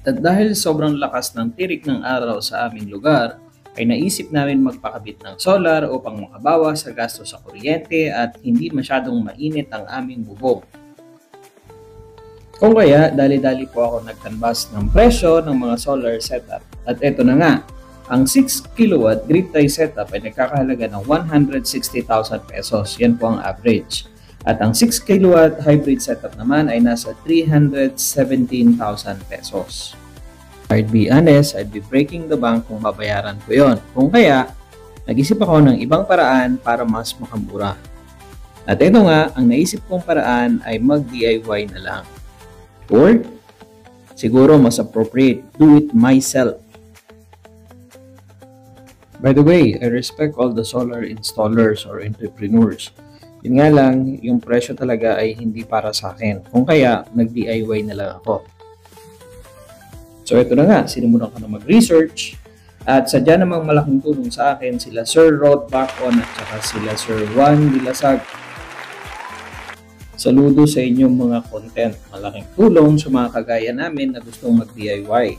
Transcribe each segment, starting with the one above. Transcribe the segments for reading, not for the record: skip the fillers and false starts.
At dahil sobrang lakas ng tirik ng araw sa aming lugar, ay naisip namin magpakabit ng solar upang makabawas sa gasto sa kuryente at hindi masyadong mainit ang aming bubong. Kung kaya, dali-dali po ako nagkanbas ng presyo ng mga solar setup. At eto na nga, ang 6 kW grid tie setup ay nagkakahalaga ng 160,000 pesos. Yan po ang average. At ang 6 kW hybrid setup naman ay nasa 317,000 pesos. I'd be honest, I'd be breaking the bank kung babayaran ko yon. Kung kaya, nag-isip ako ng ibang paraan para mas makamura. At ito nga, ang naisip kong paraan ay mag-DIY na lang. Or, siguro mas appropriate, do it myself. By the way, I respect all the solar installers or entrepreneurs. Yun nga lang, yung presyo talaga ay hindi para sa akin. Kung kaya, nag-DIY na lang ako. So ito na nga, sinimulan ko na mag-research. At sadya namang malaking tulong sa akin sila Sir Rod Bacon at saka sila Sir Juan Dilasag. Saludo sa inyong mga content. Malaking tulong sa mga kagaya namin na gustong mag-DIY.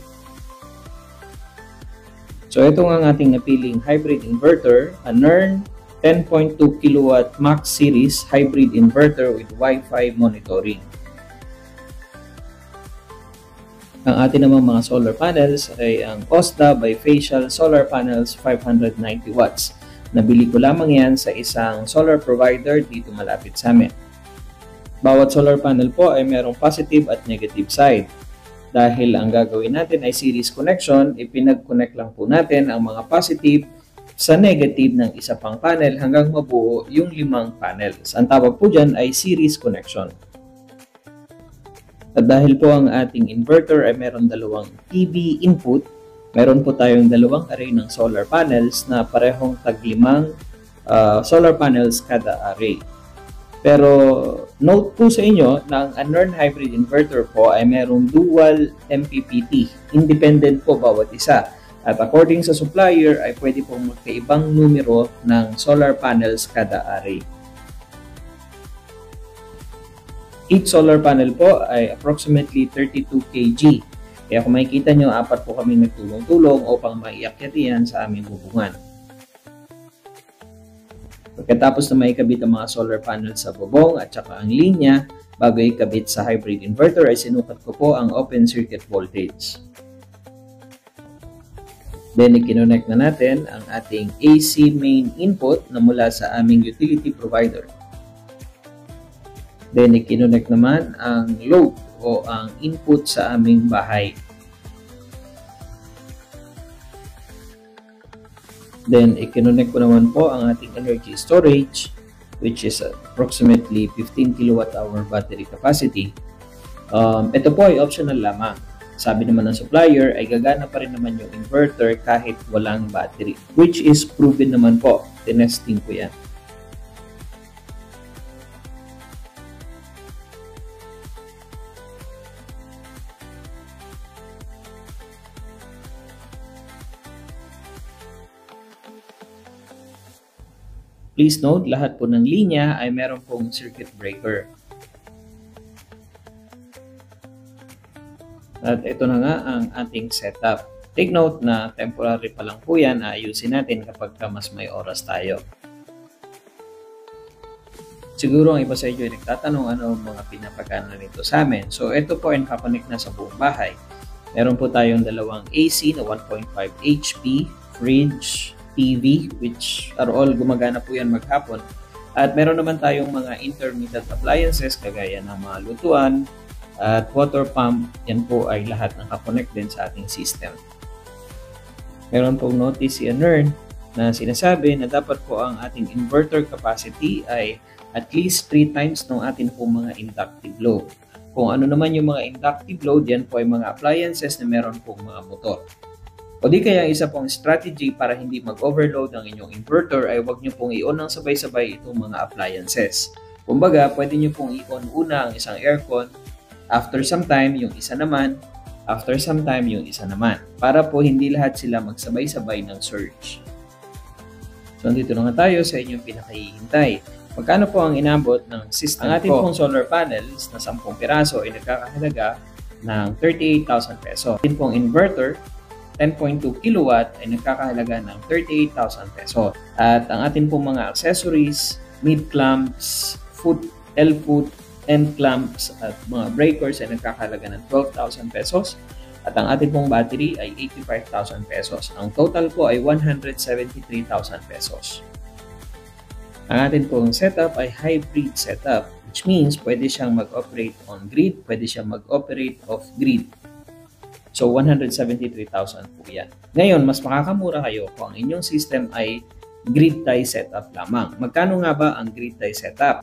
So ito nga ang ating napiling hybrid inverter, a NERN 10.2 kW Max Series hybrid inverter with Wi-Fi monitoring. Ang atin namang mga solar panels ay ang OSDA Bifacial Solar Panels 590 watts. Nabili ko lamang yan sa isang solar provider dito malapit sa amin. Bawat solar panel po ay merong positive at negative side. Dahil ang gagawin natin ay series connection, ipinag-connect lang po natin ang mga positive sa negative ng isa pang panel hanggang mabuo yung 5 panels. Ang tawag po dyan ay series connection. At dahil po ang ating inverter ay meron 2 PV input, meron po tayong 2 array ng solar panels na parehong tag-5 solar panels kada array. Pero note po sa inyo na ang NERN hybrid inverter po ay merong dual MPPT. Independent po bawat isa. At according sa supplier ay pwede pong magkaibang numero ng solar panels kada array. Each solar panel po ay approximately 32 kg. Kaya kung makikita nyo, 4 po kami nagtulong-tulong upang maiakyat yan sa aming bubungan. Pagkatapos na maikabit ang mga solar panels sa bubong at saka ang linya, bago ikabit sa hybrid inverter ay sinukat ko po ang open circuit voltage. Then, ikinonect na natin ang ating AC main input na mula sa aming utility provider. Then, ikinonect naman ang load o ang input sa aming bahay. Then, ikinonect ko naman po ang ating energy storage, which is approximately 15 kWh battery capacity. Ito po ay optional lamang. Sabi naman ng supplier ay gagana pa rin naman yung inverter kahit walang battery, which is proven naman po. Tinesting ko yan. Please note, lahat po ng linya ay meron pong circuit breaker. At ito na nga ang ating setup. Take note na temporary pa lang po yan, ayusin natin kapag mas may oras tayo. Siguro ang iba sa inyo ay nagtatanong ano mga pinapagana nito sa amin. So ito po ay nakakonect na sa buong bahay. Meron po tayong 2 AC na 1.5 HP, fridge, TV, which are all gumagana po yan maghapon. At meron naman tayong mga intermittent appliances kagaya ng mga lutuan at water pump. Yan po ay lahat nakakonect din sa ating system. Meron pong notice si NERN na sinasabi na dapat po ang ating inverter capacity ay at least 3 times ng ating po mga inductive load. Kung ano naman yung mga inductive load, yan po ay mga appliances na meron pong mga motor. O di kaya isa pong strategy para hindi mag-overload ang inyong inverter ay huwag nyo pong i-on ng sabay-sabay itong mga appliances. Kumbaga, pwede nyo pong i-on una ang isang aircon, after some time yung isa naman, after some time yung isa naman. Para po hindi lahat sila magsabay-sabay ng surge. So, dito na nga tayo sa inyong pinakahihintay. Magkano po ang inabot ng system? Ang ating pong solar panels na 10 piraso ay nagkakahalaga ng 38,000 peso. Atin pong inverter, 10.2 kilowatt ay nagkakahalaga ng 38,000 peso. At ang atin pong mga accessories, mid clamps, L-foot, end clamps at mga breakers ay nagkakahalaga ng 12,000 pesos. At ang atin pong battery ay 85,000 pesos. Ang total po ay 173,000 pesos. Ang atin pong setup ay hybrid setup, which means pwede siyang mag-operate on grid, pwede siyang mag-operate off grid. So 173,000 po yan. Ngayon, mas makakamura kayo kung ang inyong system ay grid tie setup lamang. Magkano nga ba ang grid tie setup?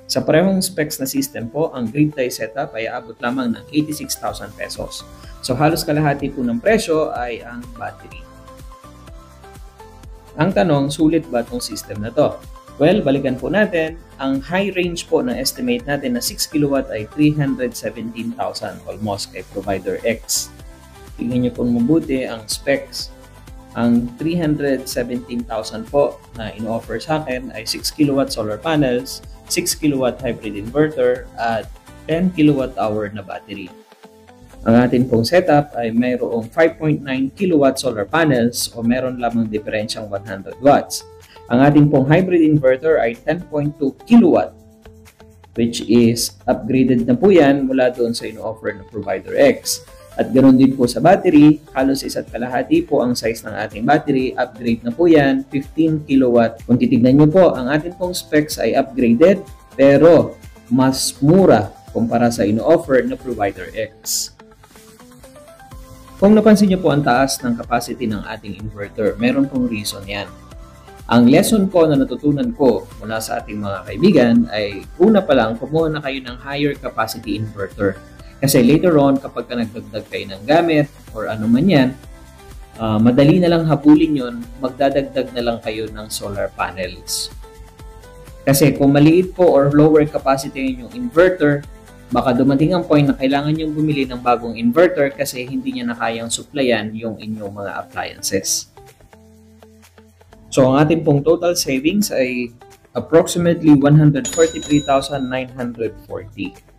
Sa parehong specs na system po, ang grid tie setup ay aabot lamang ng 86,000 pesos. So halos kalahati po ng presyo ay ang battery. Ang tanong, sulit ba itong system na to? Well, balikan po natin. Ang high range po na estimate natin na 6 kW ay 317,000 almost kay Provider X. Tingnan nyo po mabuti ang specs. Ang 317,000 po na in-offer sa akin ay 6 kW solar panels, 6 kW hybrid inverter, at 10 kWh na battery. Ang atin pong setup ay mayroong 5.9 kW solar panels o meron lamang diferensyang 100 watts. Ang ating pong hybrid inverter ay 10.2 kW, which is upgraded na po yan mula doon sa ino-offer ng Provider X. At ganoon din po sa battery, halos 1.5 po ang size ng ating battery, upgrade na po yan, 15 kW. Kung titignan nyo po, ang ating pong specs ay upgraded, pero mas mura kumpara sa ino-offer na Provider X. Kung napansin nyo po ang taas ng capacity ng ating inverter, meron pong reason yan. Ang lesson po na natutunan ko mula sa ating mga kaibigan ay una pa lang, kumuha na kayo ng higher capacity inverter. Kasi later on, kapag nagdagdag kayo ng gamit or ano man yan, madali na lang habulin yun, magdadagdag na lang kayo ng solar panels. Kasi kung maliit po or lower capacity yung inverter, baka dumating ang point na kailangan nyo bumili ng bagong inverter kasi hindi niya na kayang supplyan yung inyong mga appliances. So, ang ating pong total savings ay approximately 143,940.